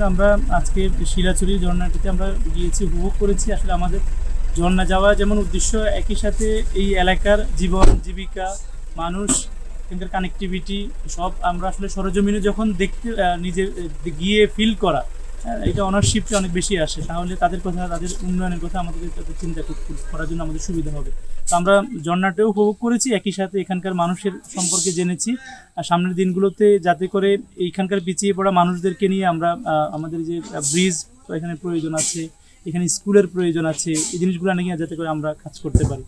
আসলে আমরা আজকে শিলাচুরি ঝর্ণাটিতে আমরা গিয়েছি, উপভোগ করেছি। আসলে আমাদের ঝর্ণা যাওয়া যেমন উদ্দেশ্য, একই সাথে এই এলাকার জীবন জীবিকা, মানুষ, এখানকার কানেক্টিভিটি সব আমরা আসলে সরজমিনে যখন দেখতে নিজে গিয়ে ফিল করা, এটা অনারশিপটা অনেক বেশি আসে। তাহলে তাদের কথা, তাদের উন্নয়নের কথা আমাদের চিন্তা করার জন্য আমাদের সুবিধা হবে। তো আমরা ঝর্ণাটাও উপভোগ করেছি, একই সাথে এখানকার মানুষের সম্পর্কে জেনেছি। আর সামনের দিনগুলোতে যাতে করে এইখানকার পিছিয়ে পড়া মানুষদেরকে নিয়ে আমরা আমাদের যে ব্রিজ এখানে প্রয়োজন আছে, এখানে স্কুলের প্রয়োজন আছে, এই জিনিসগুলো নিয়ে যাতে করে আমরা কাজ করতে পারি।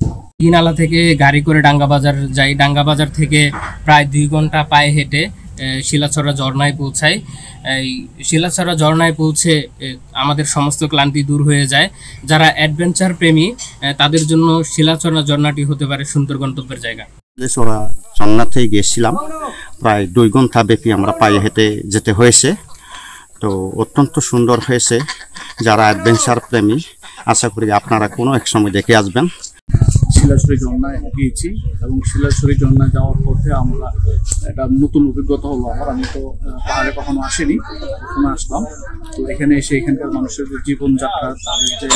ইনালা থেকে গাড়ি করে ডাঙ্গাবাজার যাই, ডাঙ্গাবাজার থেকে প্রায় 2 ঘন্টা পায়ে হেঁটে শিলাছড়া ঝর্ণায় পৌঁছাই। এই শিলাছড়া ঝর্ণায় পৌঁছে আমাদের সমস্ত ক্লান্তি দূর হয়ে যায়। যারা অ্যাডভেঞ্চার প্রেমী তাদের জন্য শিলাছড়া ঝর্ণাটি হতে পারে সুন্দর গন্তব্যের জায়গা। ঝর্ণাতে গিয়েছিলাম, প্রায় 2 ঘন্টা ব্যাপী আমরা পায়ে হেঁটে যেতে হয়েছে। তো অত্যন্ত সুন্দর হয়েছে। যারা অ্যাডভেঞ্চার প্রেমী, আশা করি আপনারা কোনো এক সময় দেখে আসবেন। শিলাছড়ি ঝর্ণায় গিয়েছি এবং শিলাছড়ি ঝর্ণায় যাওয়ার পথে আমরা একটা নতুন অভিজ্ঞতা হলো আমার। আমি তো পাহাড়ে কখনো আসিনি, প্রথমে আসলাম। তো এখানে এসে এখানকার মানুষের যে জীবনযাত্রা, তাদের যে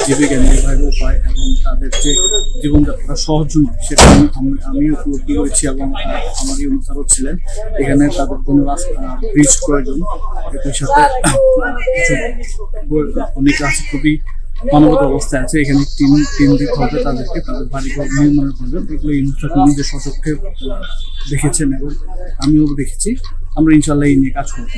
জীবিকা নির্বাহের উপায় এবং তাদের যে জীবনযাত্রা সহজ নয়, সেটা আমি উপলব্ধি করেছি এবং আমারই অনুসারও ছিলেন। এখানে তাদের কোনো ব্রিজ প্রয়োজন, একই সাথে অনেকে আছে খুবই মানবত অবস্থায় আছে। এখানে টিন দিতে হবে তাদেরকে, তাদের বাড়িঘর নির্মাণের প্রয়োজন। এগুলো ইউনিসেফ নিজের সচক্ষে দেখেছেন এবং আমিও দেখেছি। আমরা ইনশাল্লাহ এই নিয়ে কাজ করবো।